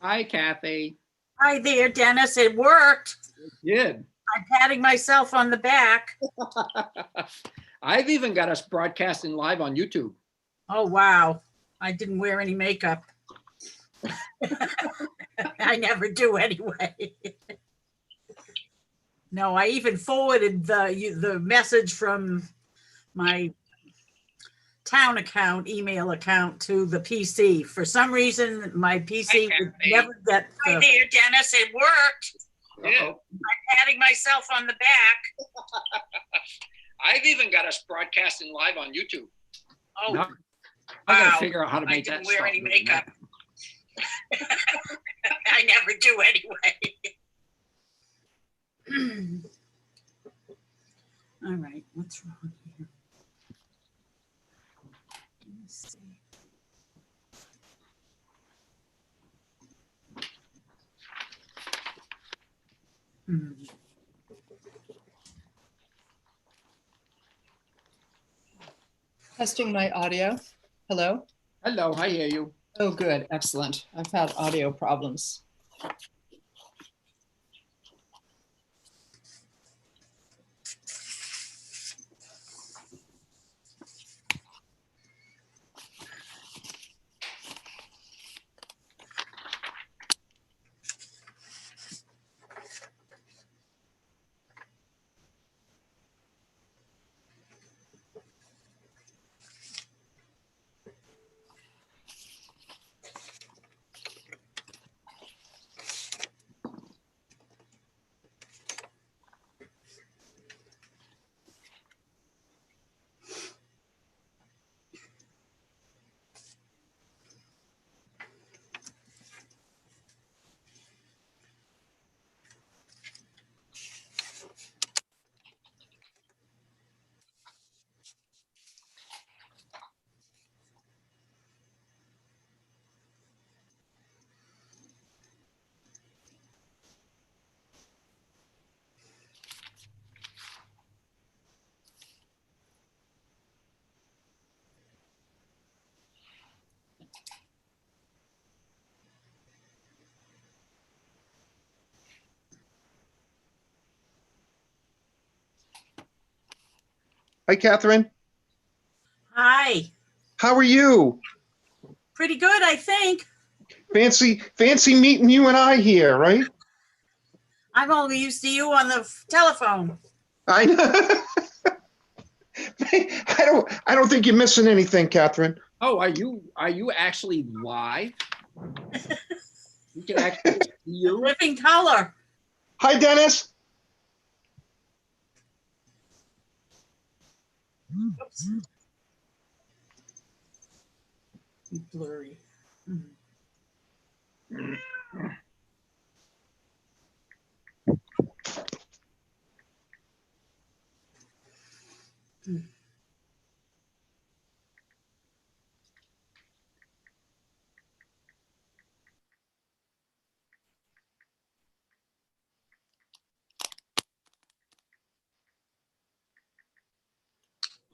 Hi, Kathy. Hi there, Dennis. It worked. Good. I'm patting myself on the back. I've even got us broadcasting live on YouTube. Oh, wow. I didn't wear any makeup. I never do anyway. No, I even forwarded the message from my town account, email account to the PC. For some reason, my PC would never get the... Hi there, Dennis. It worked. Yeah. I'm patting myself on the back. I've even got us broadcasting live on YouTube. Oh, No, wow. I gotta figure out how to make that. I didn't wear any makeup. I never do anyway. All right, what's wrong here? Let's see. Testing my audio. Hello? Hello, I hear you. Oh, good. Excellent. I've had audio problems. Hi, Catherine. Hi. How are you? Pretty good, I think. Fancy meeting you and I here, right? I'm only used to you on the telephone. I know. I don't think you're missing anything, Catherine. Oh, are you actually live? You can actually see you. Living color. Hi, Dennis. Oops. Blurry.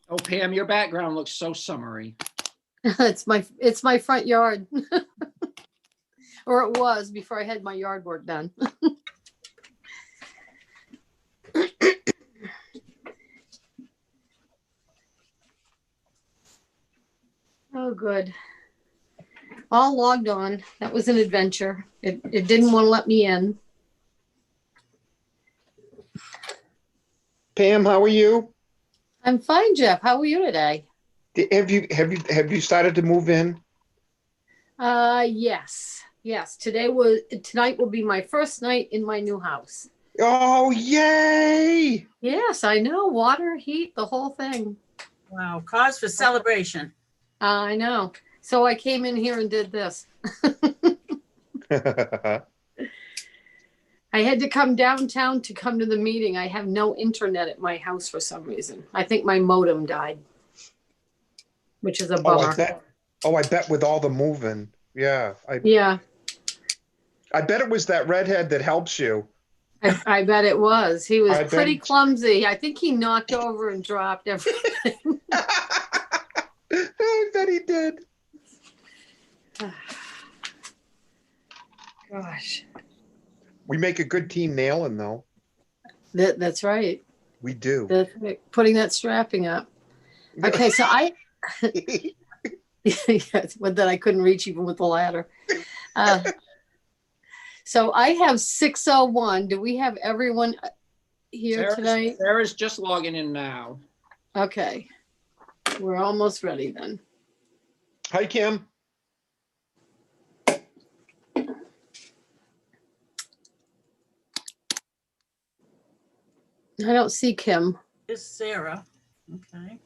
Oh, Pam, your background looks so summery. It's my front yard. Or it was before I had my yard work done. Oh, good. All logged on. That was an adventure. It didn't want to let me in. Pam, how are you? I'm fine, Jeff. How are you today? Have you started to move in? Yes. Tonight will be my first night in my new house. Oh, yay! Yes, I know. Water, heat, the whole thing. Wow, cause for celebration. I know. So I came in here and did this. I had to come downtown to come to the meeting. I have no internet at my house for some reason. I think my modem died, which is a bummer. I bet with all the moving. Yeah. Yeah, I bet it was that redhead that helps you. I bet it was. He was I bet pretty he- clumsy. I think he knocked over and dropped everything. I bet he did. Gosh, We make a good team nailing though. that's right. We do. Putting that strapping up. Okay, so yes, but then I couldn't reach even with the ladder. So I have 6:01. Do we have everyone here tonight? Sarah's just logging in now. Okay, we're almost ready then. Hi, Kim. I don't see Kim. Is Sarah. Okay.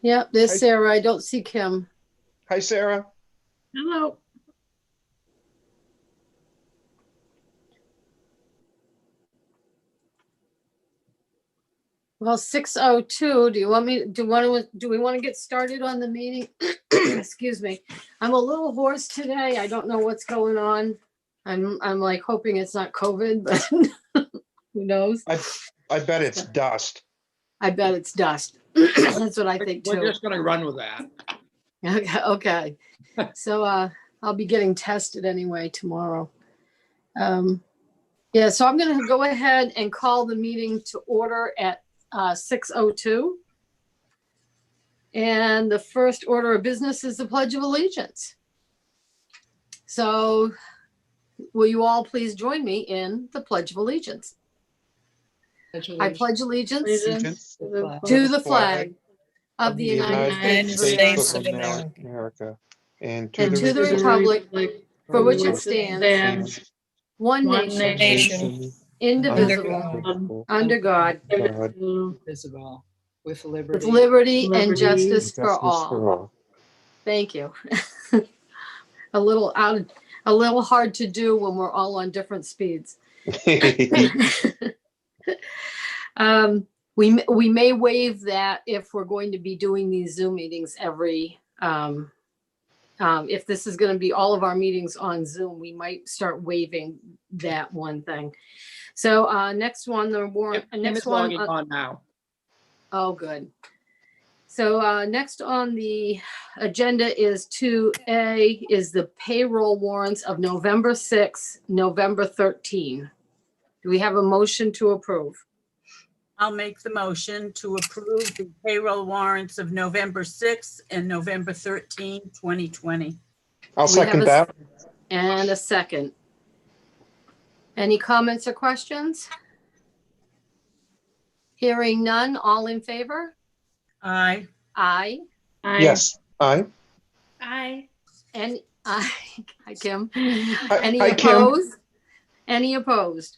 Yep, there's Hi. Sarah. I don't see Kim. Hi, Sarah. Hello. Well, 6:02. Do we want to get started on the meeting? Excuse me. I'm a little hoarse today. I don't know what's going on. I'm like hoping it's not COVID, but who knows? I bet it's dust. I bet it's dust. That's what I think We're too. just gonna run with that. Okay. So I'll be getting tested anyway tomorrow. Yeah, so I'm gonna go ahead and call the meeting to order at 6:02. And the first order of business is the Pledge of Allegiance. So will you all please join me in the Pledge of Allegiance? I pledge allegiance Allegiance to the flag of the United States of America, and and to the republic for which it stands, one nation, indivisible, under God, Visible with with liberty. liberty and justice for all. Thank you. A little hard to do when we're all on different speeds. We may waive that if we're going to be doing these Zoom meetings if this is going to be all of our meetings on Zoom, we might start waiving that one thing. So next one, the warrant, Kim next is one. logging on now. Oh, good. So next on the agenda is 2A is the payroll warrants of November 6, November 13. Do we have a motion to approve? I'll make the motion to approve the payroll warrants of November 6th and November 13, 2020. I'll Do we have second a- that. And a second. Any comments or questions? Hearing none, all in favor? Aye. Aye. Yes, aye. Aye. And aye, hi Kim. Hi, Any Kim. opposed? Any opposed?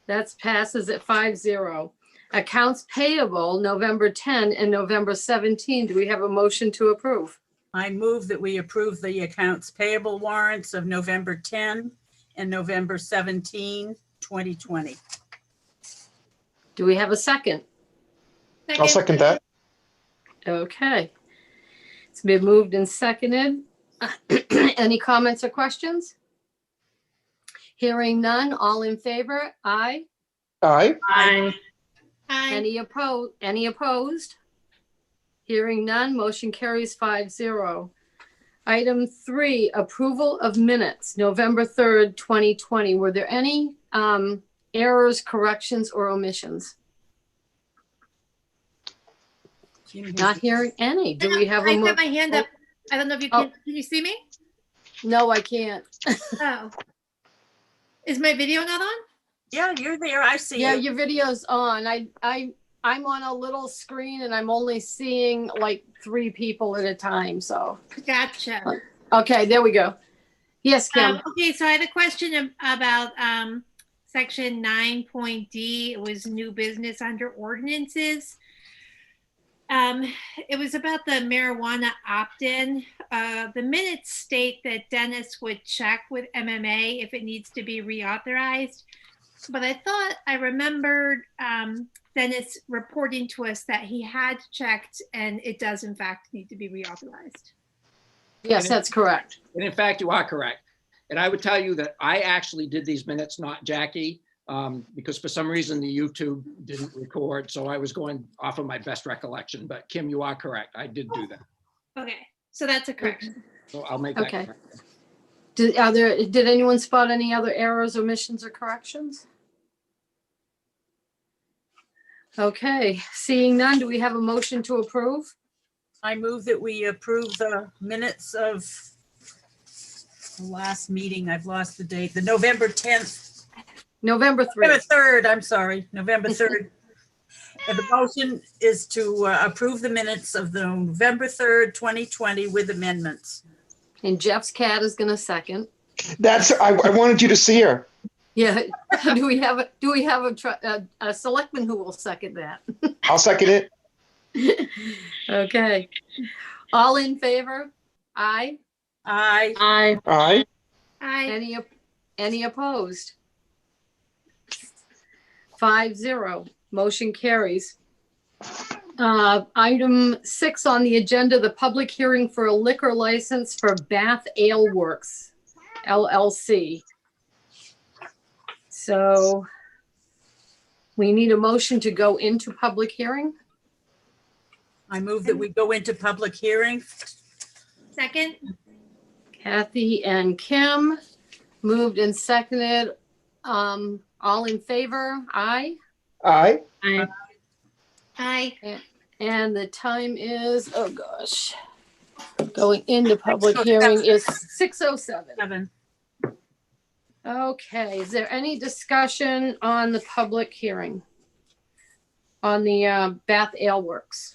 That's passes at 5-0. Accounts payable, November 10 and November 17. Do we have a motion to approve? I move that we approve the accounts payable warrants of November 10 and November 17, 2020. Do we have a second? I'll second that. Okay. It's been moved and seconded. Any comments or questions? Hearing none, all in favor? Aye. Aye. Aye. Any opposed? Hearing none, motion carries 5-0. Item 3, approval of minutes, November 3rd, 2020. Were there any errors, corrections, or omissions? Not hearing any. Do we have I a? have my hand up. I don't know if you can. Can you see me? No, I can't. Oh. Is my video not on? Yeah, you're there. I see Yeah, you. your video's on. I'm on a little screen and I'm only seeing like 3 people at a time. So, Gotcha. okay, there we go. Yes, Kim. Okay, so I had a question about section 9.d. It was new business under ordinances. It was about the marijuana opt-in. The minutes state that Dennis would check with MMA if it needs to be reauthorized. But I thought I remembered Dennis reporting to us that he had checked and it does in fact need to be reauthorized. Yes, that's correct. And in fact, you are correct. And I would tell you that I actually did these minutes, not Jackie, because for some reason the YouTube didn't record. So I was going off of my best recollection. But Kim, you are correct. I did do that. Okay, so that's a correction. So I'll make that Okay. correction. Did anyone spot any other errors, omissions, or corrections? Okay, seeing none, do we have a motion to approve? I move that we approve the minutes of the last meeting. I've lost the date, the November 10th, November 3rd. November 3rd, I'm sorry, November 3rd. And the motion is to approve the minutes of the November 3rd, 2020 with amendments. And Jeff's cat is gonna second. I wanted you to see her. Yeah, do we have a selectman who will second that? I'll second it. Okay. All in favor? Aye. Aye. Aye. Aye. I, Any opposed? 5-0, motion carries. Item 6 on the agenda, the public hearing for a liquor license for Bath Ale Works LLC. So we need a motion to go into public hearing. I move that we go into public hearing. second, Kathy and Kim moved and seconded. All in favor? Aye. Aye. Aye. I, And the time is, oh gosh, going into public hearing is 6:07. 7. Okay, is there any discussion on the public hearing? On the Bath Ale Works?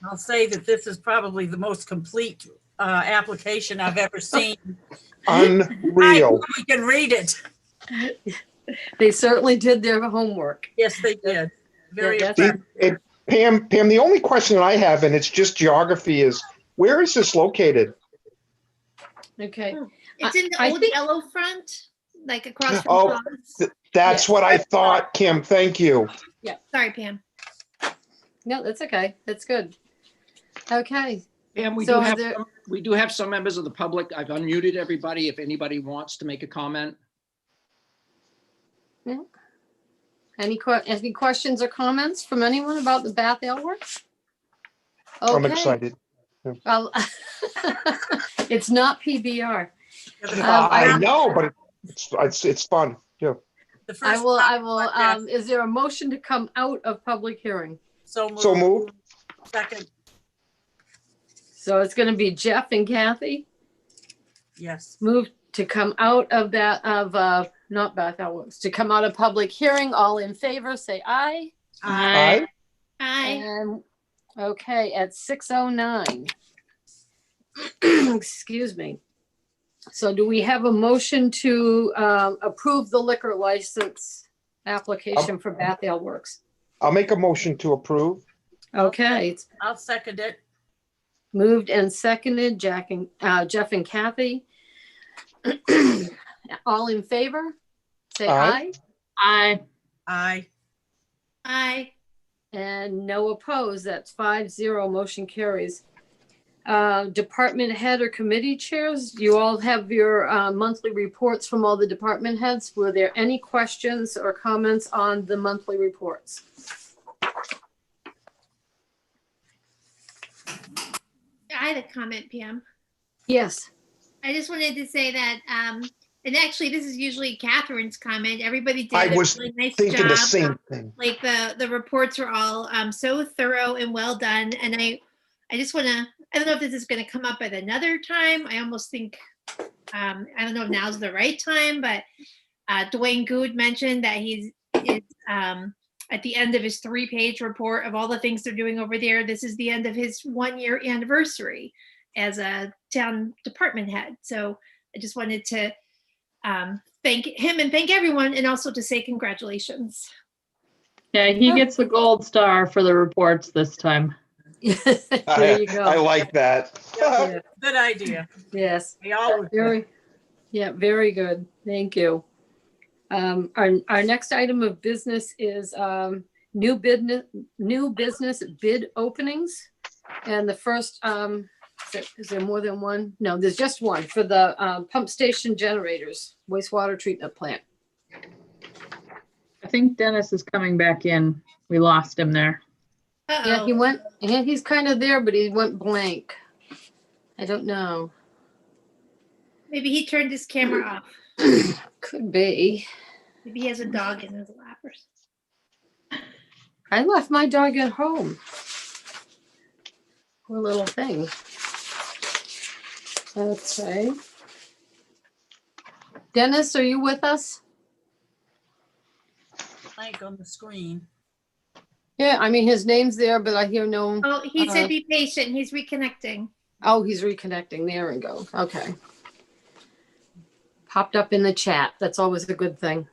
I'll say that this is probably the most complete application I've ever seen. Unreal. We can read it. They certainly did their homework. Yes, they did. Very Yeah, effective. Pam, the only question that I have, and it's just geography, is where is this located? Okay, it's in the I old think- yellow front, like across from Oh. Tom's. That's what I thought, Kim. Thank you. Sorry, Pam. no, that's okay, that's good. Okay, And So are there- we do have some members of the public. I've unmuted everybody if anybody wants to make a comment. any questions or comments from anyone about the Bath Ale Works? I'm Okay. excited. Well, it's not PBR. I know, but it's fun. Yeah. The I first will, podcast, is there a motion to come out of public hearing? So So moved. Second, So it's gonna be Jeff and Kathy yes. move to come out of not Bath Ale Works, to come out of public hearing. All in favor, say aye. Aye. I, And, okay, at 6:09. Excuse me. So do we have a motion to approve the liquor license application for Bath Ale Works? I'll make a motion to approve. Okay, it's I'll second it. moved and seconded, Jeff and Kathy. All in favor? Say Aye. aye. Aye. Aye. And no opposed. That's 5-0. Motion carries. Department head or committee chairs, you all have your monthly reports from all the department heads. Were there any questions or comments on the monthly reports? I had a comment, Pam. Yes. I just wanted to say that, and actually, this is usually Catherine's comment. Everybody did I a was really nice Thinking the job. same thing. Like the reports are all so thorough and well done. And I just want to, I don't know if this is going to come up at another time. I almost think, I don't know if now's the right time, but Dwayne Good mentioned that is at the end of his 3-page report of all the things they're doing over there. This is the end of his 1-year anniversary as a town department head. So I just wanted to thank him and thank everyone, and also to say congratulations. Yeah, he gets the gold star for the reports this time. There you I go. like that. Yeah, Good idea. yes. We all would. Very good. Thank you. Our next item of business is new business bid openings. And the first, is there more than one? No, there's just one for the pump station generators, wastewater treatment plant. I think Dennis is coming back in. We lost him there. Yeah, he's kind of there, but he went blank. I don't know. Maybe he turned his camera off. Could be. Maybe he has a dog in his lap or something. I left my dog at home. Poor little thing. Okay. Dennis, are you with us? Blank on the screen. Yeah, I mean, his name's there, but I hear no. Oh, he said be patient. He's reconnecting. Oh, he's reconnecting. There we go. Okay. Popped up in the chat. That's always a good thing.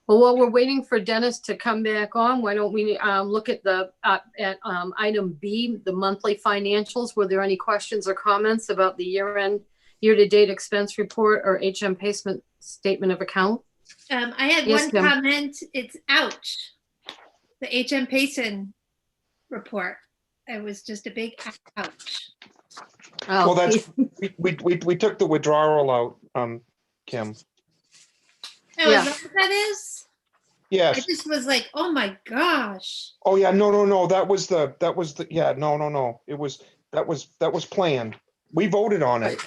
Well, while we're waiting for Dennis to come back on, why don't we look at the item B, the monthly financials? Were there any questions or comments about the year-to-date expense report or HM Payment statement of account? I had Yes, one Kim. comment. It's ouch. The HM Payson report. It was just a big ouch. Oh, Well, that's, we took the withdrawal out, Kim. Oh, Yeah. is that what that is? I Yes. just was like, oh my gosh. Oh, yeah, no. That was the, yeah, no. That was planned. We voted on it.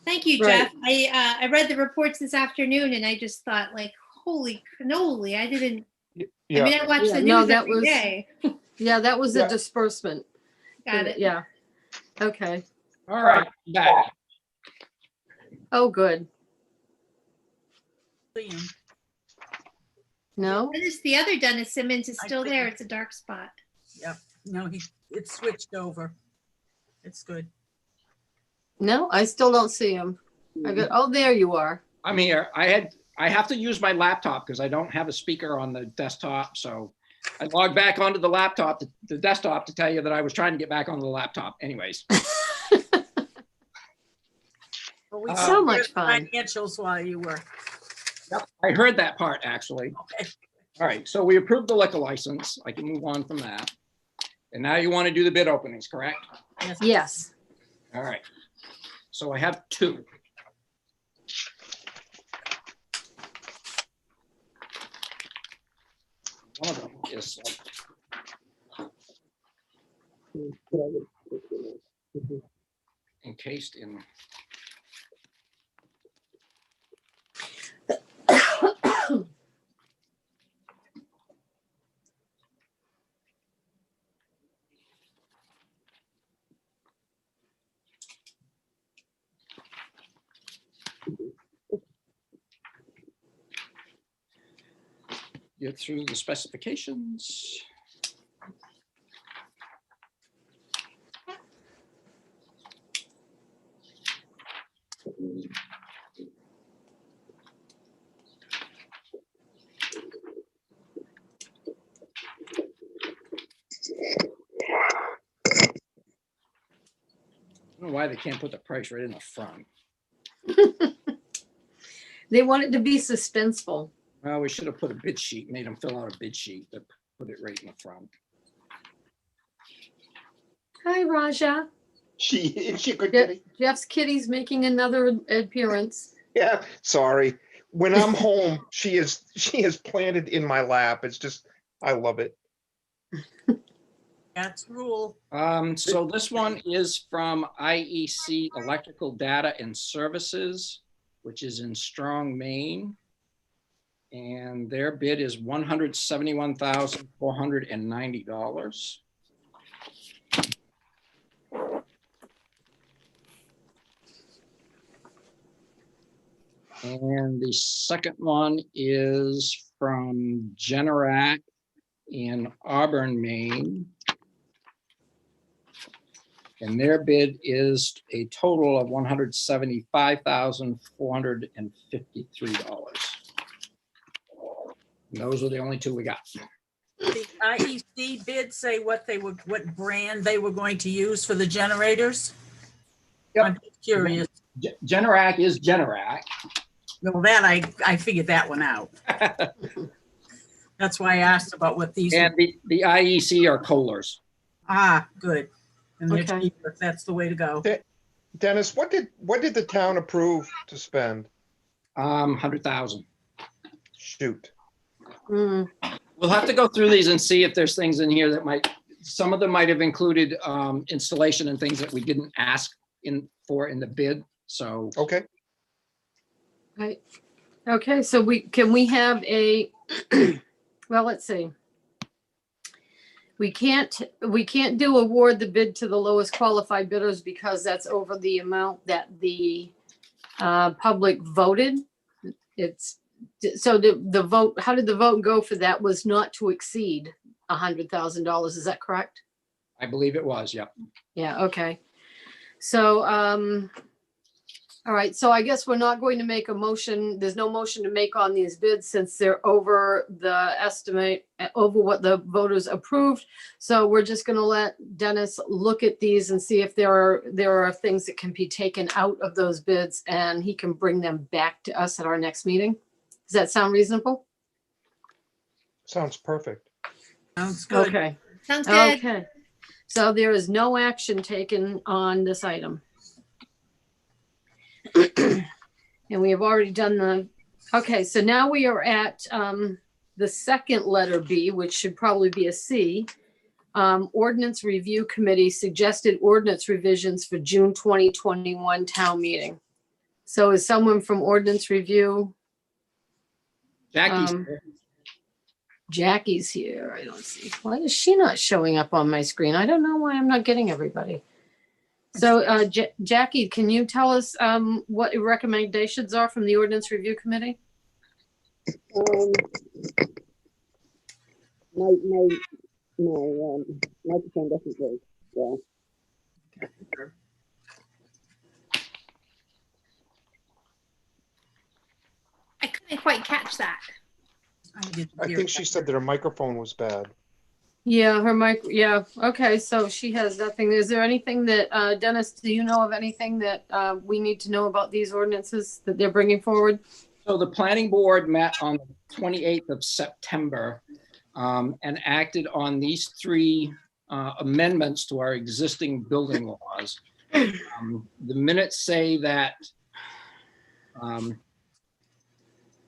Thank you, Right. Jeff. I read the reports this afternoon and I just thought like, holy cannoli. I didn't, I Yeah, mean, I watch Yeah, the no, news that every was- day. yeah, that was a Yeah. disbursement. Got it. Yeah. Okay. All right, back. Oh, good. See him. No? Dennis, the other Dennis Simmons is I still think- there. It's a dark spot. No, it's switched over. It's good. No, I still don't see him. I got, oh, there you are. I'm here. I have to use my laptop because I don't have a speaker on the desktop. So I logged back onto the laptop, the desktop, to tell you that I was trying to get back on the laptop. Anyways, But we So saw much the fun. financials while you were. yep, I heard that part actually. Okay. All right, so we approved the liquor license. I can move on from that. And now you want to do the bid openings, correct? Yes. All right. So I have two. One of them is encased in. Get through the specifications. I don't know why they can't put the price right in the front. They want it to be suspenseful. Well, we should have put a bid sheet, made them fill out a bid sheet, but put it right in the front. Hi, Raja. is she good Je- kitty? Jeff's kitty's making another appearance. Yeah, sorry. When I'm home, she is planted in my lap. It's just, I love it. That's rule. So this one is from IEC Electrical Data and Services, which is in Strong, Maine. And their bid is $171,490. And the second one is from Generac in Auburn, Maine. And their bid is a total of $175,453. And those are the only two we got. The IEC bid say what brand they were going to use for the generators? Yep. I'm just curious. Generac is Generac. Well, that I figured that one out. That's why I asked about what these. And the IEC are Kohlers. Good. And they're Okay. cheaper. That's the way to go. Dennis, what did the town approve to spend? 100,000. Shoot. Mm, We'll have to go through these and see if there's things in here that might Some of them might have included installation and things that we didn't ask in the bid, so. Okay, Right. Okay, so can we have a, well, let's see. We can't do award the bid to the lowest qualified bidders because that's over the amount that the public voted. So the vote, how did the vote go for that was not to exceed $100,000, is that correct? I believe it was, yeah. Yeah, okay. So, all right, so I guess we're not going to make a motion. There's no motion to make on these bids since they're over the estimate, over what the voters approved. So we're just gonna let Dennis look at these and see if there are things that can be taken out of those bids and he can bring them back to us at our next meeting. Does that sound reasonable? sounds perfect. Sounds good. Okay, Sounds good. okay. So there is no action taken on this item. And we have already done okay, so now we are at the second letter B, which should probably be a C. Ordinance Review Committee suggested ordinance revisions for June 2021 town meeting. So is someone from Ordinance Review? Jackie's, Jackie's here. I don't see. Why is she not showing up on my screen? I don't know why I'm not getting everybody. So Jackie, can you tell us what your recommendations are from the Ordinance Review Committee? My microphone doesn't work, so. I couldn't quite catch that. I think she said that her microphone was bad. Yeah, her mic, yeah, okay, so she has nothing. Is there anything that, Dennis, do you know of anything that we need to know about these ordinances that they're bringing forward? so the planning board met on the 28th of September and acted on these three amendments to our existing building laws. The minutes say that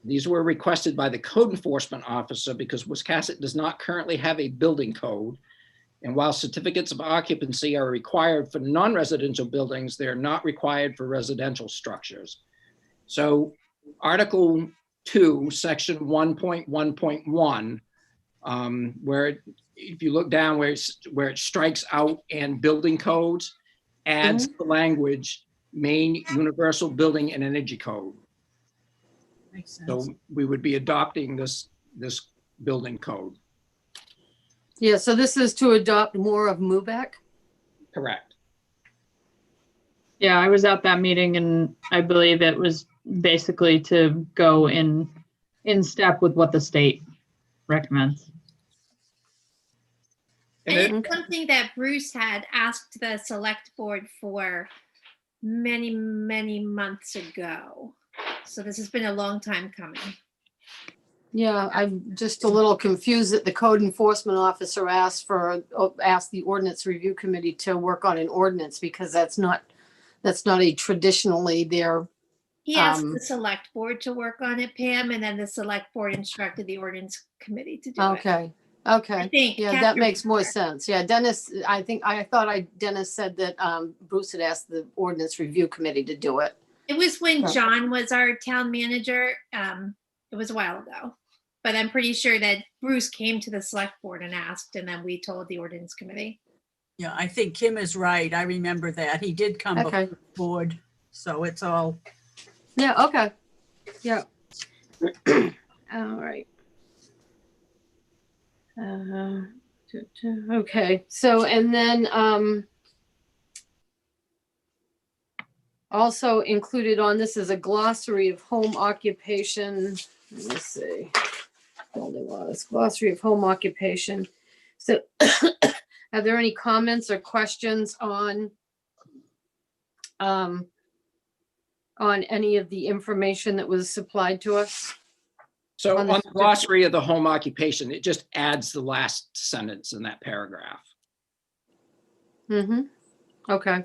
these were requested by the code enforcement officer because Wiscasset does not currently have a building code. And while certificates of occupancy are required for non-residential buildings, they're not required for residential structures. So Article 2, Section 1.1.1, where if you look down where it strikes out and building codes, adds the language, Maine Universal Building and Energy Code. Makes sense. So we would be adopting this building code, Yeah, so this is to adopt more of MUBEC? correct? Yeah, I was at that meeting and I believe it was basically to go in step with what the state recommends. And And it- it's something that Bruce had asked the select board for many, many months ago. So this has been a long time coming. Yeah, I'm just a little confused that the code enforcement officer asked the ordinance review committee to work on an ordinance because that's not a traditionally their, He asked Um, the select board to work on it, Pam, and then the select board instructed the ordinance committee to do it. okay, I okay. think. Yeah, that Catherine- makes more sense. Yeah, Dennis, Dennis said that Bruce had asked the ordinance review committee to do it. It was when Yeah. John was our town manager. It was a while ago. But I'm pretty sure that Bruce came to the select board and asked, and then we told the ordinance committee. Yeah, I think Kim is right. I remember that. He did come before Okay, the board, so it's all, yeah, okay, yeah. All right. Okay, so, and then, also included on this is a glossary of home occupation. Let me see. Building laws, glossary of home occupation. So are there any comments or questions on any of the information that was supplied to us? So On on the- the glossary of the home occupation, it just adds the last sentence in that paragraph. Mm-hmm. Okay.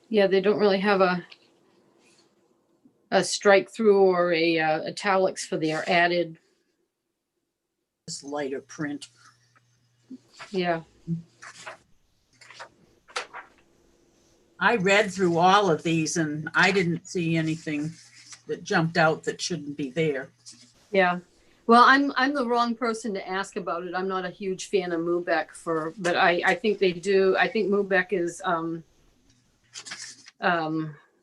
Yeah, they don't really have a strike through or a italics for their added. this lighter print. Yeah, I read through all of these and I didn't see anything that jumped out that shouldn't be there. yeah. Well, I'm the wrong person to ask about it. I'm not a huge fan of MUBEC but I think they do. I think MUBEC is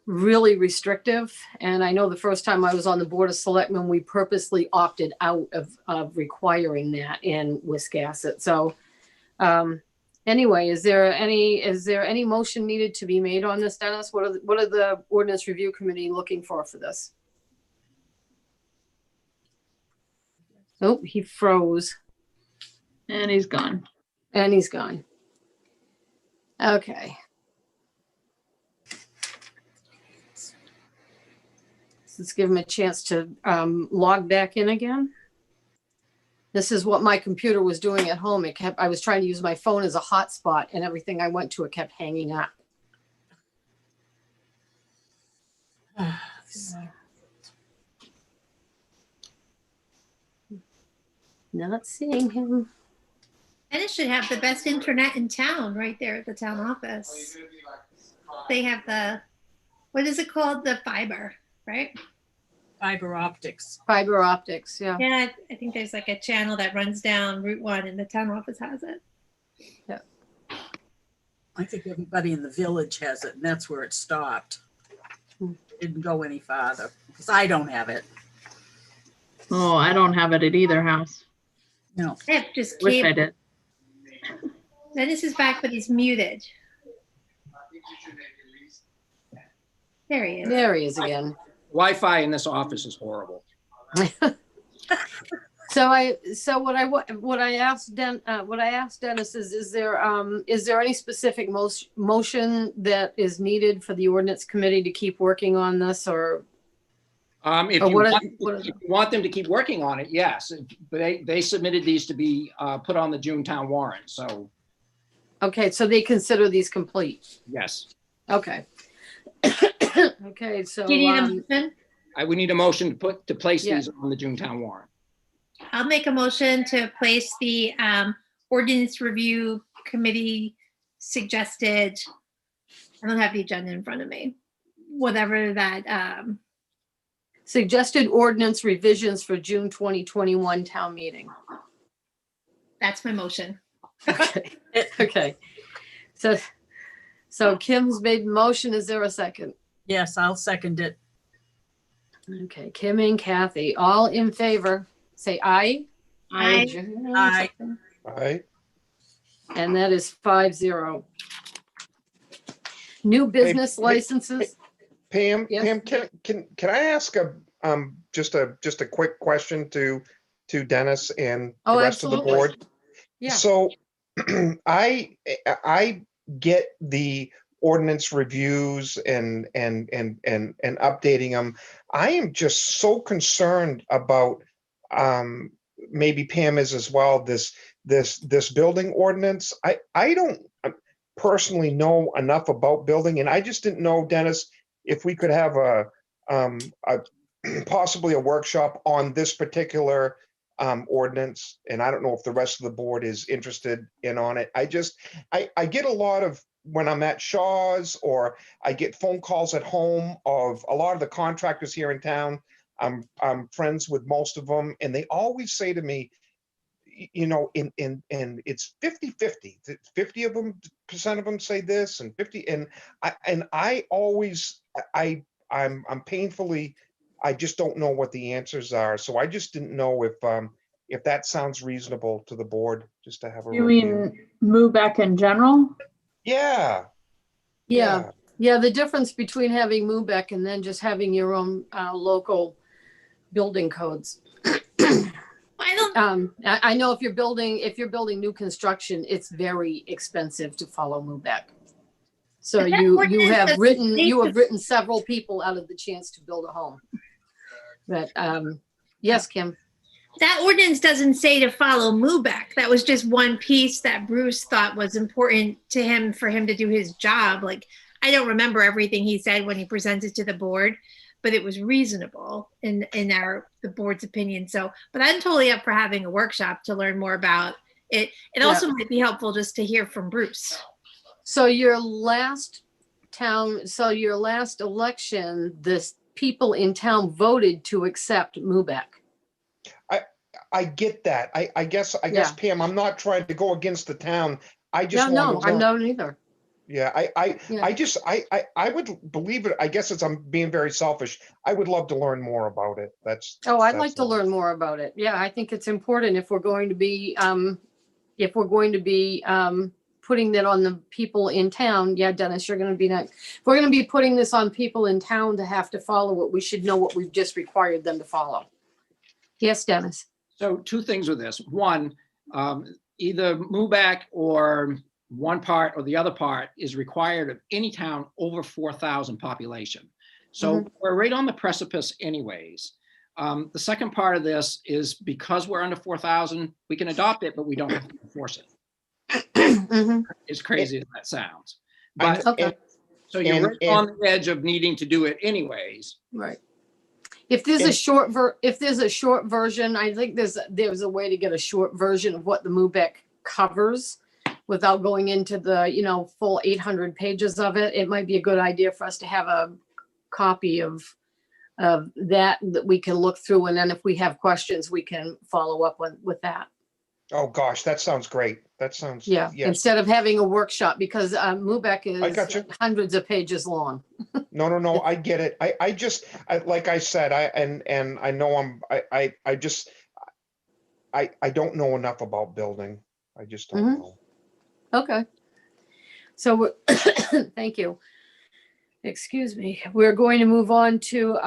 really restrictive. And I know the first time I was on the Board of Selectmen, we purposely opted out of requiring that in Wiscasset. So anyway, is there any motion needed to be made on this, Dennis? What are the Ordinance Review Committee looking for this? Oh, he froze And he's gone. and he's gone. Okay. Let's give him a chance to log back in again. This is what my computer was doing at home. I was trying to use my phone as a hotspot and everything I went to, it kept hanging up. Not seeing him. Dennis should have the best internet in town right there at the town office. They have what is it called? The fiber, right? Fiber optics. Fiber optics, yeah. Yeah, I think there's like a channel that runs down Route 1 and the town office has it. I think everybody in the village has it and that's where it stopped. Didn't go any farther because I don't have it. Oh, I don't have it at either house. No. I have just Wish I cable. did. Dennis is back, but he's muted. There he is. There he is again. Wi-Fi in this office is horrible. So what I asked Dennis is there any specific motion that is needed for the ordinance committee to keep working on this, or If Oh, you what are- want, what are- if you want them to keep working on it, yes. But they submitted these to be put on the Junetown warrant, so okay, so they consider these complete? yes. Okay. Okay, so Do you need a motion? We need a motion to place Yeah. these on the Junetown warrant. I'll make a motion to place the ordinance review committee suggested. I don't have the agenda in front of me. Whatever that, suggested ordinance revisions for June 2021 town meeting. that's my motion. Okay. Okay. So Kim's made motion. Is there a second? Yes, I'll second it. Okay, Kim and Kathy, all in favor, say aye. Aye. Aye. All right. And that is 5-0. New business hey, licenses. Pam, Yes. Pam, can I ask just a quick question to Dennis and the Oh, rest of the absolutely. board? Yeah. So I get the ordinance reviews and updating them. I am just so concerned about maybe Pam is as well, this building ordinance. I don't personally know enough about building, and I just didn't know, Dennis, if we could have a possibly a workshop on this particular ordinance, and I don't know if the rest of the board is interested in on it. I get a lot of, when I'm at Shaw's, or I get phone calls at home of a lot of the contractors here in town. I'm friends with most of them, and they always say to me, you know, in it's 50-50. 50 of them, percent of them say this, and 50, and I always, I'm painfully, I just don't know what the answers are. So I just didn't know if that sounds reasonable to the board, just to have a You review. mean MUBEC in general? Yeah. Yeah. Yeah, the difference between having MUBEC and then just having your own local building codes. I don't, I know if you're building new construction, it's very expensive to follow MUBEC. So But that you ordinance have doesn't written state several people out of the chance to build a home. But yes, Kim. that ordinance doesn't say to follow MUBEC. That was just one piece that Bruce thought was important to him for him to do his job. Like, I don't remember everything he said when he presented to the board, but it was reasonable in the board's opinion. So, but I'm totally up for having a workshop to learn more about it also might be helpful just to hear from Bruce. So your last election, the people in town voted to accept MUBEC. I get that. I guess Yeah. Pam, I'm not trying to go against the town. I just No, want to I'm learn. not either. Yeah, I would believe it. I guess I'm being very selfish. I would love to learn more about it. Oh, I'd like that's to all. learn more about it. Yeah, I think it's important if we're going to be, putting that on the people in town. Yeah, Dennis, you're gonna be next. If we're gonna be putting this on people in town to have to follow it, we should know what we've just required them to follow. Yes, Dennis? So two things with this. One, either MUBEC or one part or the other part is required of any town over 4,000 population. So we're right on the precipice anyways. The second part of this is because we're under 4,000, we can adopt it, but we don't have to enforce it. Mhm. As crazy as that sounds. I- But Okay. so you're and- right on the edge of needing to do it anyways. Right. If there's a And- short version, I think there's a way to get a short version of what the MUBEC covers without going into the, full 800 pages of it. It might be a good idea for us to have a copy of that we can look through. And then if we have questions, we can follow up with that. Oh, gosh, that sounds great. That sounds, Yeah, yes. instead of having a workshop, because MUBEC I got you. is hundreds of pages long. No, I get it. Like I said, I know I don't know enough about building. I just don't Mhm. know. Okay. So, thank you. Excuse me. We're going to move on to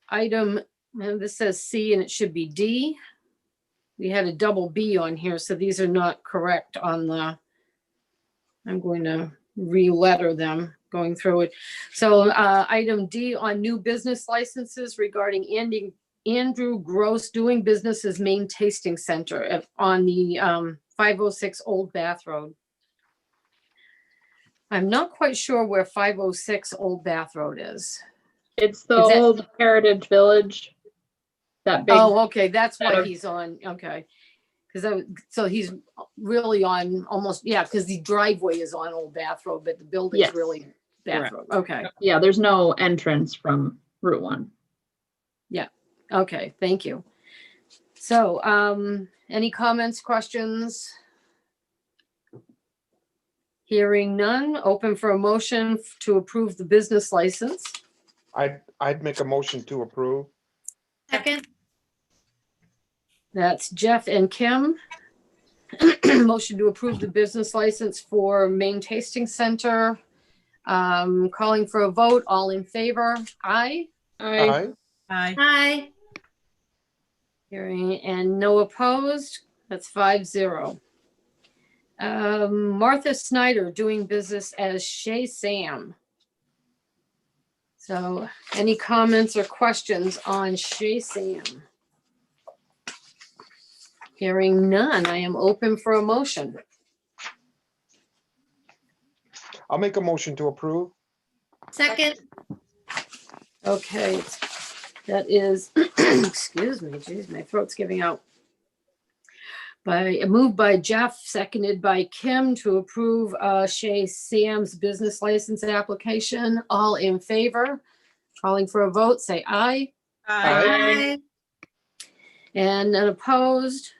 item, and this says C and it should be D. We had a double B on here, so these are not correct on the, I'm going to re-letter them going through it. So item D on new business licenses regarding Andrew Gross doing business as Maine Tasting Center on the 506 Old Bath Road. I'm not quite sure where 506 Old Bath Road is. It's the Is that- old Heritage Village. That big, Oh, okay, that's why Better. he's on, okay. So he's really on almost, yeah, because the driveway is on Old Bath Road, but the building's Yes. really Bath Road. Okay, yeah, there's no entrance from Route 1. okay, thank you. So, any comments, questions? Hearing none, open for a motion to approve the business license. I'd make a motion to approve. Second, That's Jeff and Kim. Motion to approve the business license for Maine Tasting Center. Calling for a vote, all in favor, aye. I Aye. hi. Hearing and no opposed, that's 5-0. Martha Snyder doing business as Shea Sam. So any comments or questions on Shea Sam? Hearing none, I am open for a motion. I'll make a motion to approve. Second, Okay, that is, excuse me, geez, my throat's giving out. Moved by Jeff, seconded by Kim to approve Shea Sam's business license application. All in favor? Calling for a vote, say aye. hi. And none opposed?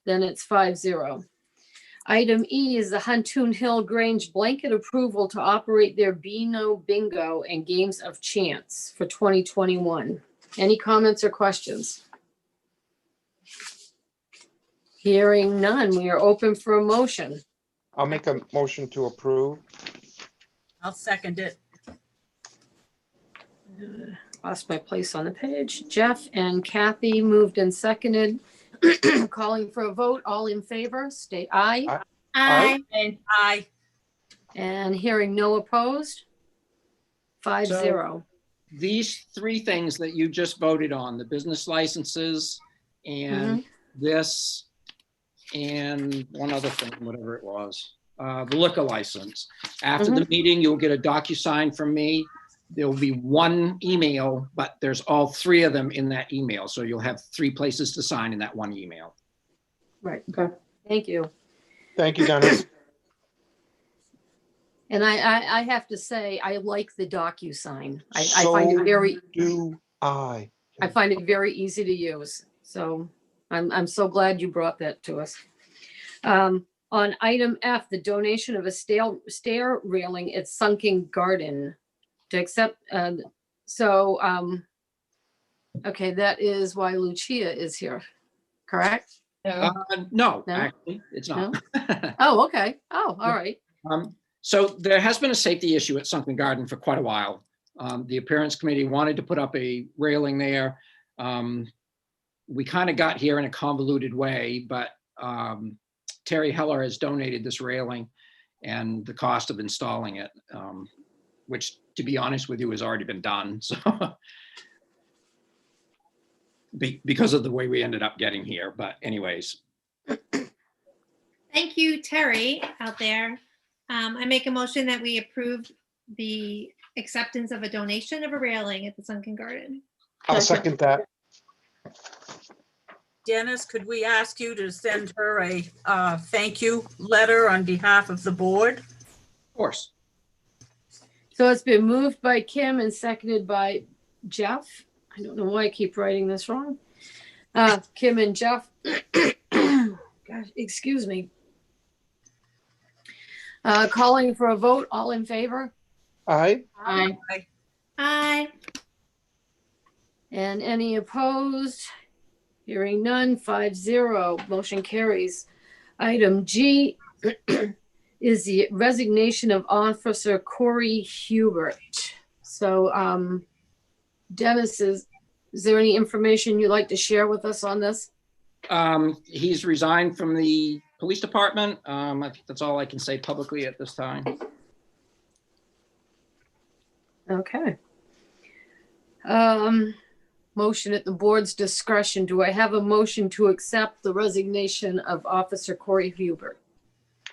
Then it's 5-0. Item E is the Huntoon Hill Grange blanket approval to operate their Beano Bingo and Games of Chance for 2021. Any comments or questions? Hearing none, we are open for a motion. I'll make a motion to approve. I'll second it. Lost my place on the page. Jeff and Kathy moved and seconded. Calling for a vote, all in favor, state aye. Hi. Aye. And hearing no opposed? 5-0. These three things that you just voted on, the business licenses and this and one other thing, whatever it was, the liquor license. After the meeting, you'll get a DocuSign from me. There'll be one email, but there's all three of them in that email. So you'll have three places to sign in that one email. Right. Okay. Thank you. Thank you, Dennis. And I have to say, I like the DocuSign. I find So it very, do I. I find it very easy to use. So I'm so glad you brought that to us. On item F, the donation of a stair railing at Sunken Garden to accept, okay, that is why Lucia is here, correct? No, No? actually, it's not. Oh, okay. Oh, all right. So there has been a safety issue at Sunken Garden for quite a while. The appearance committee wanted to put up a railing there. We kind of got here in a convoluted way, but Terry Heller has donated this railing and the cost of installing it, which, to be honest with you, has already been done. So because of the way we ended up getting here, but anyways. Thank you, Terry, out there. I make a motion that we approve the acceptance of a donation of a railing at the Sunken Garden. I'll second that. Dennis, could we ask you to send her a thank you letter on behalf of the board? Of course. So it's been moved by Kim and seconded by Jeff. I don't know why I keep writing this wrong. Kim and Jeff. Gosh, excuse me. Calling for a vote, all in favor? Aye. Aye. Aye. And any opposed? Hearing none, 5-0, motion carries. Item G is the resignation of Officer Corey Hubert. So Dennis, is there any information you'd like to share with us on this? He's resigned from the police department. I think that's all I can say publicly at this time. Okay. Motion at the board's discretion. Do I have a motion to accept the resignation of Officer Corey Hubert?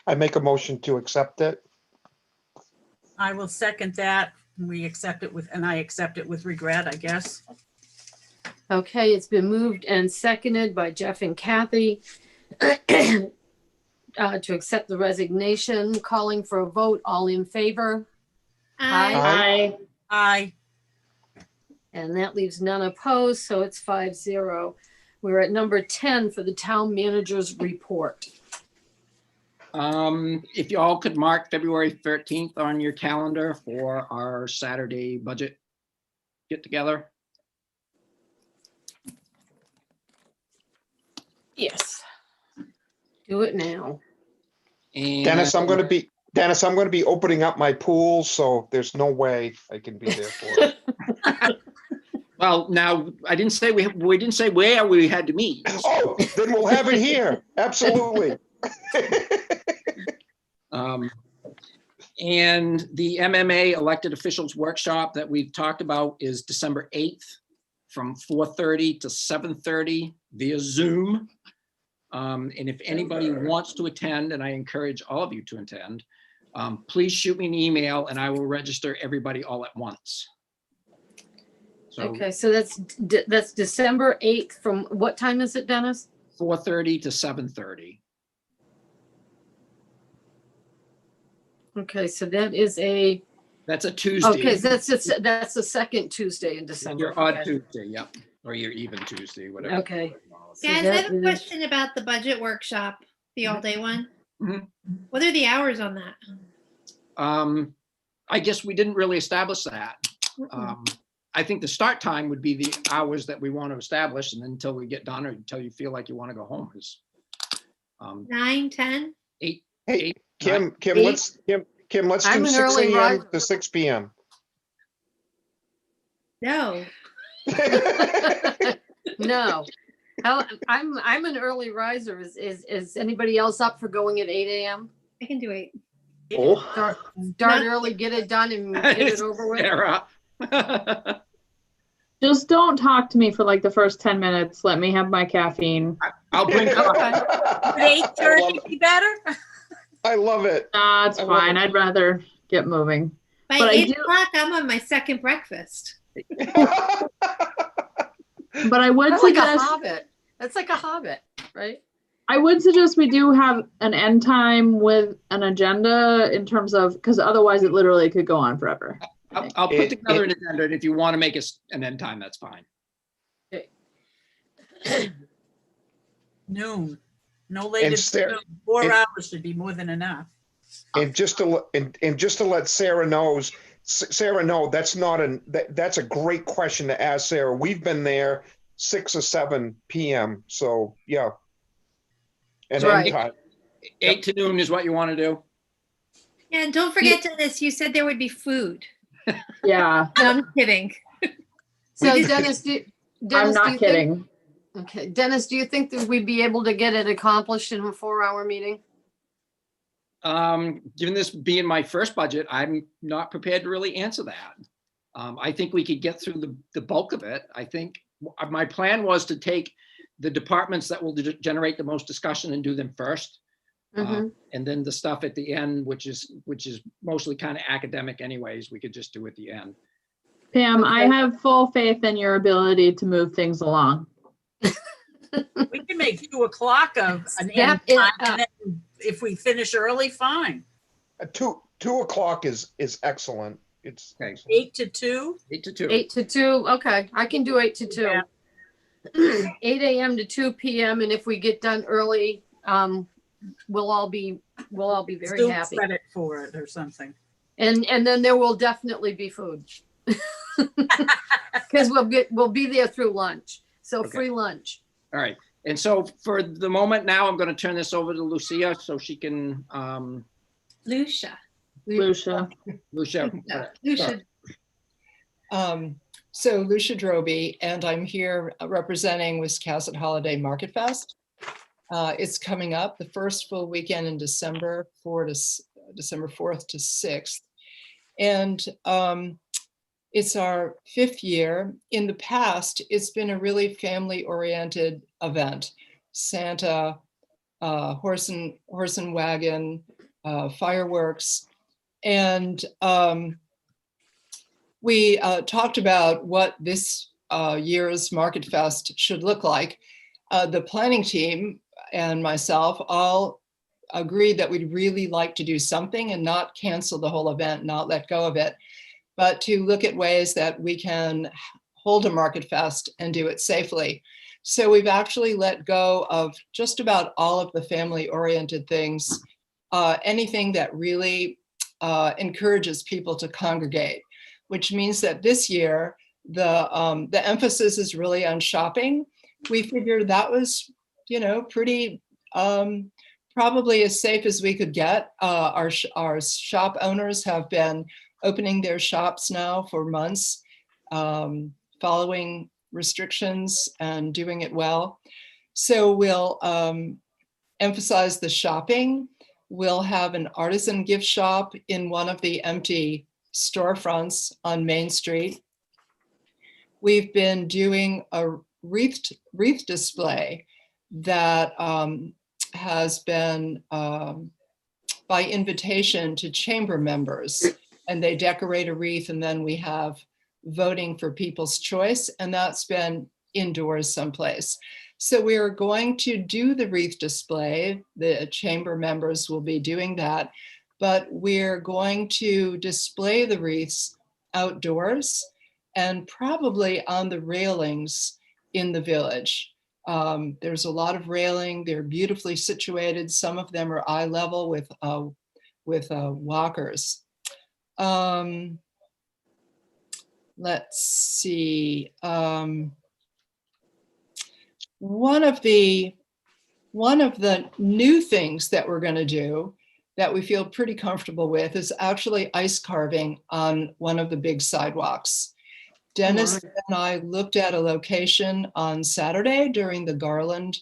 I make a motion to accept it. I will second that. We accept it with, and I accept it with regret, I guess. Okay, it's been moved and seconded by Jeff and Kathy to accept the resignation. Calling for a vote, all in favor? Aye. Aye. Aye. And that leaves none opposed, so it's 5-0. We're at number 10 for the town manager's report. If you all could mark February 13th on your calendar for our Saturday budget get together. Yes. Do it now. And Dennis, I'm going to be opening up my pool, so there's no way I can be there for it. well, now I didn't say we didn't say where we had to meet. Oh, then we'll have it here. Absolutely. And the MMA elected officials workshop that we've talked about is December 8th from 4:30 to 7:30 via Zoom. And if anybody wants to attend, and I encourage all of you to attend, please shoot me an email and I will register everybody all at once. So Okay, so that's December 8th from, what time is it, Dennis? 4:30 to 7:30. Okay, so that is a, That's a Tuesday. okay, so that's the second Tuesday in December. Your odd Okay. Tuesday, yep, or your even Tuesday, whatever. Okay. So Guys, I that have a is- question about the budget workshop, the all-day one. Mhm. What are the hours on that? I guess we didn't really establish that. I think the start time would be the hours that we want to establish, and then until we get done or until you feel like you want to go home is 9, 10? Hey, 8, Kim, Eight. let's do I'm an 6 early a.m. riser. to 6 p.m. No. No. I'm an early riser. Is anybody else up for going at 8 a.m.? I can do 8. Oh, Start Not- early, get it done and get it over with. Sarah. Just don't talk to me for like the first 10 minutes. Let me have my caffeine. I'll bring Okay. Would 8:30 be better? I love it. That's I love fine. it. I'd rather get moving. By But I 8 do- o'clock, I'm on my second breakfast. But I would That's like a suggest, hobbit. That's like a hobbit, right? I would suggest we do have an end time with an agenda in terms of, because otherwise it literally could go on forever. I'll put It- together an agenda, and if you want to make us an end time, that's fine. Noon. No later And than Sarah- noon. 4 and- hours should be more than enough. And just to, and just to let Sarah knows, Sarah, no, that's not that's a great question to ask Sarah. We've been there 6 or 7 PM. So, yeah. And Right. anytime. 8 to noon is what you want to do? Yeah, and don't forget, Dennis, you said there would be food. Yeah, No, I'm kidding. So We- Dennis, I'm do not you think, kidding. okay, Dennis, do you think that we'd be able to get it accomplished in a 4-hour meeting? Given this being my first budget, I'm not prepared to really answer that. I think we could get through the bulk of it. I think my plan was to take the departments that will generate the most discussion and do them first. Mhm. And then the stuff at the end, which is mostly kind of academic anyways, we could just do at the end. Pam, I Okay. have full faith in your ability to move things along. We can make 2 o'clock of an Snap end it time, up. and then if we finish early, fine. 2 o'clock is excellent. It's Okay. excellent. 8 to 2. 8 to 2. 8 to 2, okay, I can do 8 to 2. Yeah. 8 AM to 2 PM, and if we get done early, we'll all be very Still happy. credit for it or something. And then there will definitely be food. Because we'll be there through lunch, so Okay. free lunch. All right. And so for the moment now, I'm going to turn this over to Lucia so she can, Lucia. Lucia. Lucia. Lucia. So Lucia Droby, and I'm here representing Wiscasset Holiday Market Fest. It's coming up the first full weekend in December, December 4th to 6th. And it's our 5th year. In the past, it's been a really family-oriented event. Santa, horse and wagon, fireworks. And we talked about what this year's Market Fest should look like. The planning team and myself all agreed that we'd really like to do something and not cancel the whole event, not let go of it, but to look at ways that we can hold a Market Fest and do it safely. So we've actually let go of just about all of the family-oriented things, anything that really encourages people to congregate, which means that this year, the emphasis is really on shopping. We figured that was, pretty, probably as safe as we could get. Our shop owners have been opening their shops now for months, following restrictions and doing it well. So we'll emphasize the shopping. We'll have an artisan gift shop in one of the empty storefronts on Main Street. We've been doing a wreath display that has been by invitation to chamber members, and they decorate a wreath, and then we have voting for people's choice, and that's been indoors someplace. So we are going to do the wreath display. The chamber members will be doing that, but we're going to display the wreaths outdoors and probably on the railings in the village. There's a lot of railing. They're beautifully situated. Some of them are eye level with walkers. Let's see. One of the new things that we're going to do that we feel pretty comfortable with is actually ice carving on one of the big sidewalks. Dennis and I looked at a location on Saturday during the garland,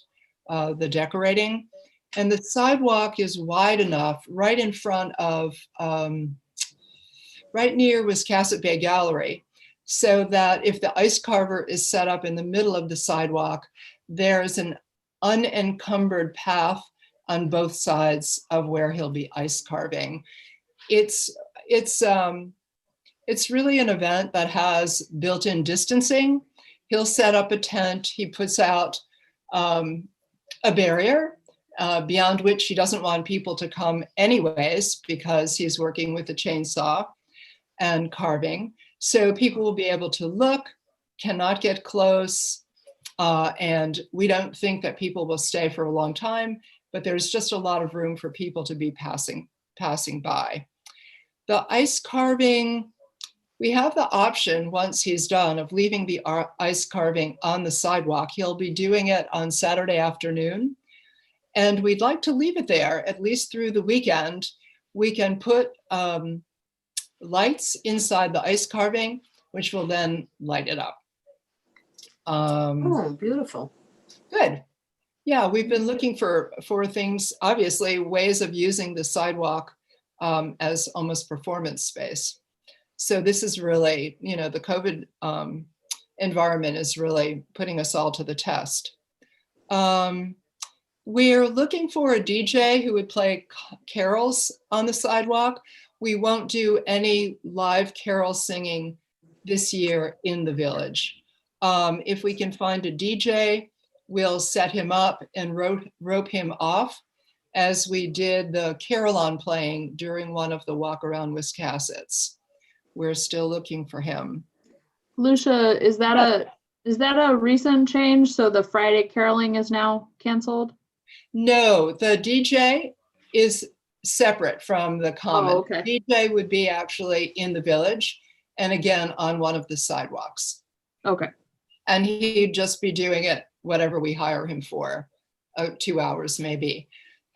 the decorating, and the sidewalk is wide enough right in front of, right near Wiscasset Bay Gallery, so that if the ice carver is set up in the middle of the sidewalk, there's an unencumbered path on both sides of where he'll be ice carving. It's really an event that has built-in distancing. He'll set up a tent, he puts out a barrier beyond which he doesn't want people to come anyways, because he's working with a chainsaw and carving. So people will be able to look, cannot get close, and we don't think that people will stay for a long time, but there's just a lot of room for people to be passing by. The ice carving, we have the option, once he's done, of leaving the ice carving on the sidewalk. He'll be doing it on Saturday afternoon, and we'd like to leave it there, at least through the weekend. We can put lights inside the ice carving, which will then light it up. Oh, beautiful. Good. Yeah, we've been looking for things, obviously, ways of using the sidewalk as almost performance space. So this is really, you know, the COVID environment is really putting us all to the test. We're looking for a DJ who would play carols on the sidewalk. We won't do any live carol singing this year in the village. If we can find a DJ, we'll set him up and rope him off, as we did the carillon playing during one of the Walk Around Wiscassets. We're still looking for him. Lucia, is that a recent change? So the Friday caroling is now canceled? No, the DJ is separate from the common. Oh, okay. DJ would be actually in the village, and again, on one of the sidewalks. Okay. And he'd just be doing it, whatever we hire him for, 2 hours maybe.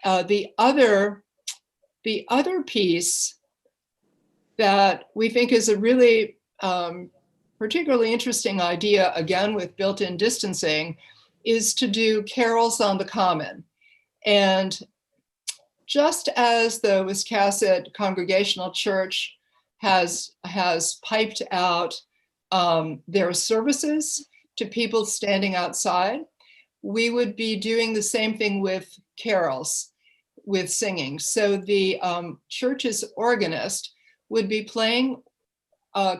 The other piece that we think is a really particularly interesting idea, again with built-in distancing, is to do carols on the common. And just as the Wiscasset Congregational Church has piped out their services to people standing outside, we would be doing the same thing with carols, with singing. So the church's organist would be playing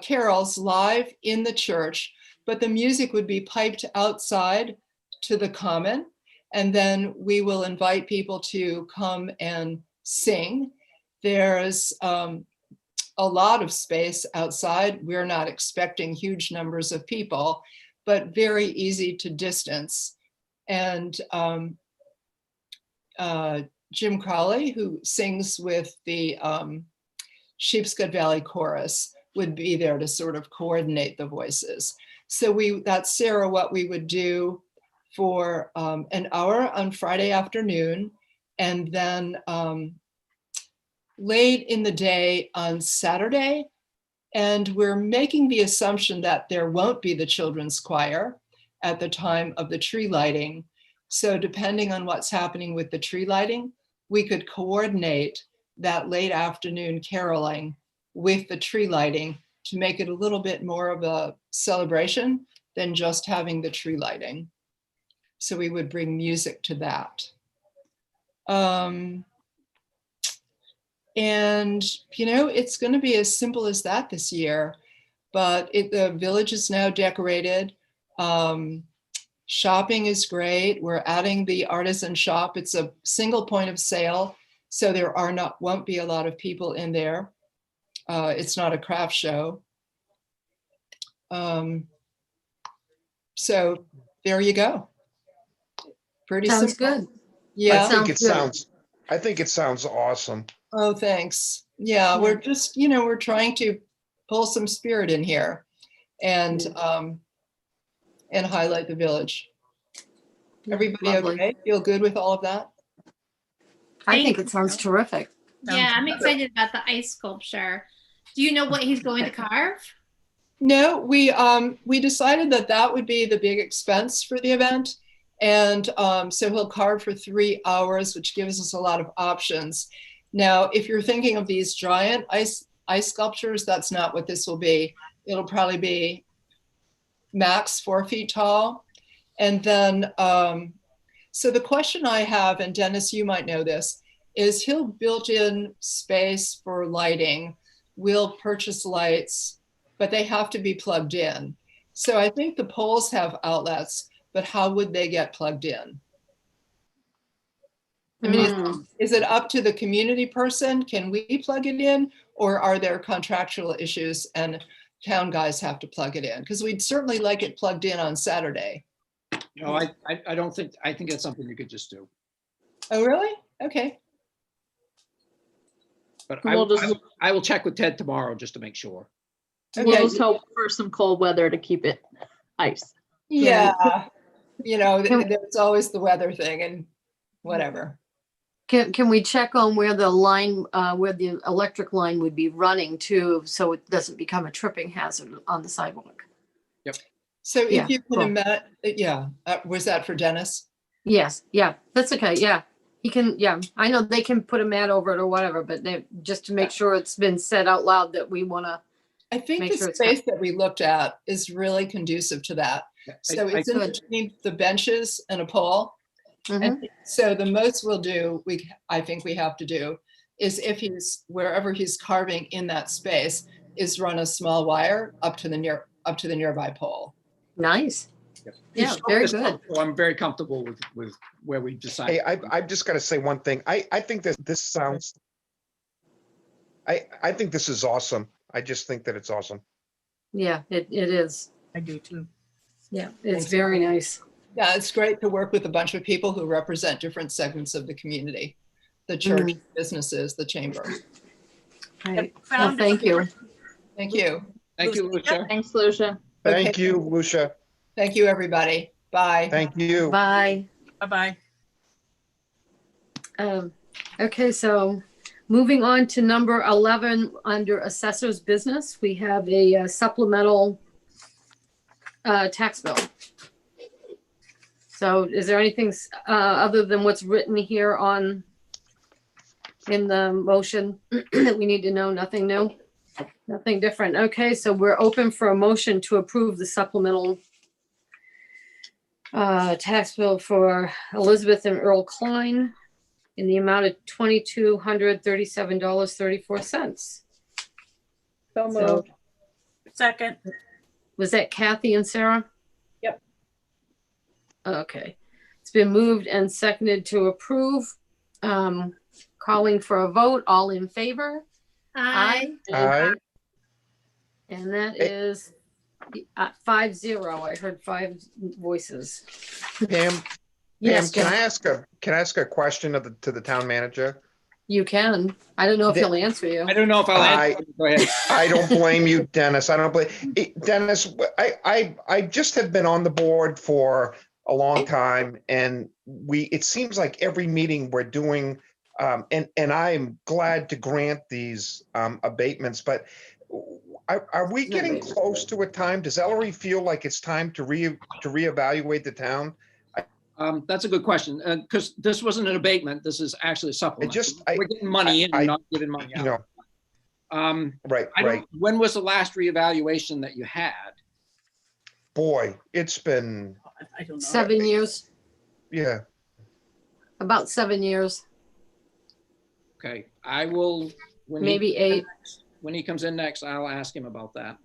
carols live in the church, but the music would be piped outside to the common, and then we will invite people to come and sing. There's a lot of space outside. We're not expecting huge numbers of people, but very easy to distance. And Jim Crowley, who sings with the Sheepscot Valley Chorus, would be there to sort of coordinate the voices. So that's, Sarah, what we would do for an hour on Friday afternoon, and then late in the day on Saturday. And we're making the assumption that there won't be the children's choir at the time of the tree lighting. So depending on what's happening with the tree lighting, we could coordinate that late afternoon caroling with the tree lighting to make it a little bit more of a celebration than just having the tree lighting. So we would bring music to that. And, you know, it's going to be as simple as that this year, but the village is now decorated. Shopping is great. We're adding the artisan shop. It's a single point of sale, so there won't be a lot of people in there. It's not a craft show. So there you go. Pretty Sounds simple. good. Yeah. I think Sounds it sounds awesome. Oh, thanks. Yeah, we're just, you know, we're trying to pull some spirit in here and highlight the village. Everybody Lovely. okay? Feel good with all of that? I think it sounds terrific. Yeah, I'm excited about the ice sculpture. Do you know what he's going to carve? No, we decided that would be the big expense for the event. And so he'll carve for 3 hours, which gives us a lot of options. Now, if you're thinking of these giant ice sculptures, that's not what this will be. It'll probably be max 4 feet tall. And then, so the question I have, and Dennis, you might know this, is he'll built in space for lighting. We'll purchase lights, but they have to be plugged in. So I think the poles have outlets, but how would they get plugged in? I mean, Mm. is it up to the community person? Can we plug it in? Or are there contractual issues and town guys have to plug it in? Because we'd certainly like it plugged in on Saturday. No, I don't think, I think it's something you could just do. Oh, really? Okay. But I will check with Ted tomorrow just to make sure. We'll Okay. just hope for some cold weather to keep it ice. Yeah. You know, Can- there's always the weather thing and whatever. Can we check on where the line, where the electric line would be running to, so it doesn't become a tripping hazard on the sidewalk? So Yeah, if you cool. can, was that for Dennis? Yes, yeah, that's okay, yeah. He can, yeah, I know they can put a mat over it or whatever, but they, just to make sure it's been said out loud that we wanna, I think Make the sure it's space that we looked at is really conducive to that. So it's in Good. between the benches and a pole. Mhm. And so the most we'll do, I think we have to do, is if he's, wherever he's carving in that space, is run a small wire up to the nearby pole. Nice. Yep. Yeah, You've very shown this, good. so I'm very comfortable with where we've decided. Hey, I've just got to say one thing. I think that this sounds, I think this is awesome. I just think that it's awesome. Yeah, it is. I do too. Yeah, it's very nice. Yeah, it's great to work with a bunch of people who represent different segments of the community, the church, businesses, the chamber. Right. Well, Found it. thank you. Thank you. Thank you, Lucia. Thanks, Lucia. Thank Okay. you, Lucia. Thank you, everybody. Bye. Thank you. Bye. Bye-bye. Okay, so moving on to number 11, under assessor's business, we have a supplemental tax bill. So is there anything other than what's written here in the motion that we need to know? Nothing new? Nothing different. Okay, so we're open for a motion to approve the supplemental tax bill for Elizabeth and Earl Klein in the amount of $2,237.34. So Second. was that Kathy and Sarah? Yep. Okay. It's been moved and seconded to approve. Calling for a vote. All in favor? Aye. Aye. And that is 5-0. I heard 5 voices. Pam, Yes, can Jeff, I ask a question to the town manager? you can. I don't know if The- he'll answer you. I don't know if I'll answer. Go ahead. I don't blame you, Dennis. I don't blame Dennis. I just have been on the board for a long time, and it seems like every meeting we're doing, and I'm glad to grant these abatements, but are we getting close to a time? Does Ellery feel like it's time to reevaluate the town? That's a good question, because this wasn't an abatement. This is actually a supplement. I- We're getting money in I- and not giving money You know, out. right, I right. don't, when was the last reevaluation that you had? Boy, it's been, I don't know. 7 years, yeah. about 7 years, Okay, I will. when he- maybe 8. When he comes in next, I'll ask him about that.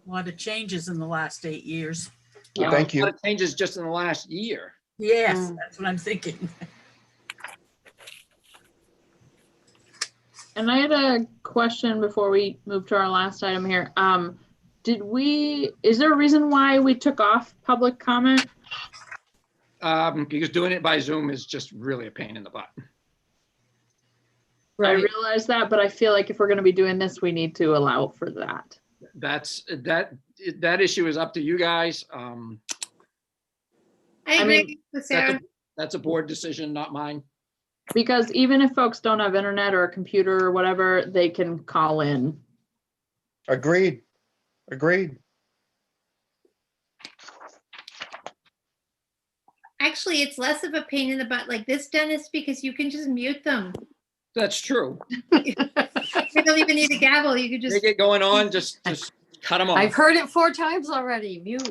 A lot of changes in the last 8 years. Thank A you. lot of changes just in the last year. Yes, Mm. that's what I'm thinking. And I had a question before we move to our last item here. Is there a reason why we took off public comment? Because doing it by Zoom is just really a pain in the butt. I Right. realize that, but I feel like if we're going to be doing this, we need to allow for that. That issue is up to you guys. I I agree mean, with Sarah. That's a board decision, not mine. Because even if folks don't have internet or a computer or whatever, they can call in. Agreed. Actually, it's less of a pain in the butt like this, Dennis, because you can just mute them. That's true. You don't even need a gavel. You could They just, get going on, just cut them I've off. heard it 4 times already. Mute.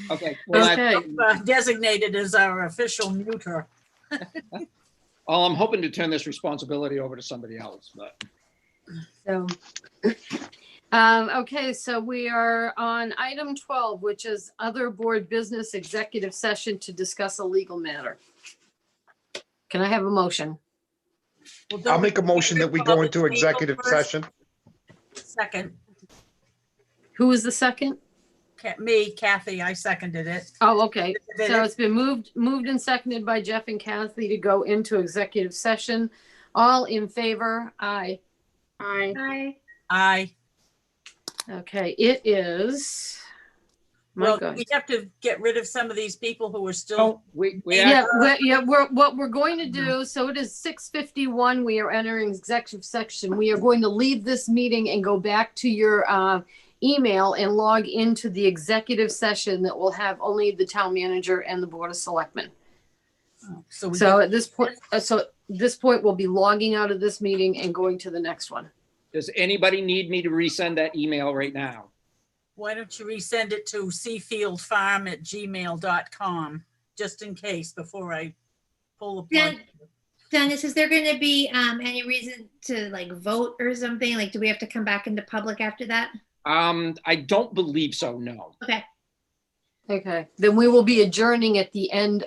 Okay. Well, Okay. Designated as our official muter. I'm hoping to turn this responsibility over to somebody else, but So, okay, so we are on item 12, which is other board business executive session to discuss a legal matter. Can I have a motion? Well, don't I'll make a we motion that we go call into the legal executive first? session. Second, Who is the second? Me, Kathy, I seconded it. Oh, okay. Did So it? it's been moved and seconded by Jeff and Kathy to go into executive session. All in favor? Aye. Hi. Aye. Okay, it is. My Well, God. we have to get rid of some of these people who are still, Oh, we Yeah, what we're going to do, so it is 6:51. We are entering executive section. We are going to leave this meeting and go back to your email and log into the executive session that will have only the town manager and the board of selectmen. so we So get- at this point, we'll be logging out of this meeting and going to the next one. Does anybody need me to resend that email right now? why don't you resend it to seafieldfarm@gmail.com, just in case, before I pull the plug. Dennis, is there going to be any reason to like vote or something? Like, do we have to come back into public after that? I don't believe so, no. Okay. Okay, then we will be adjourning at the end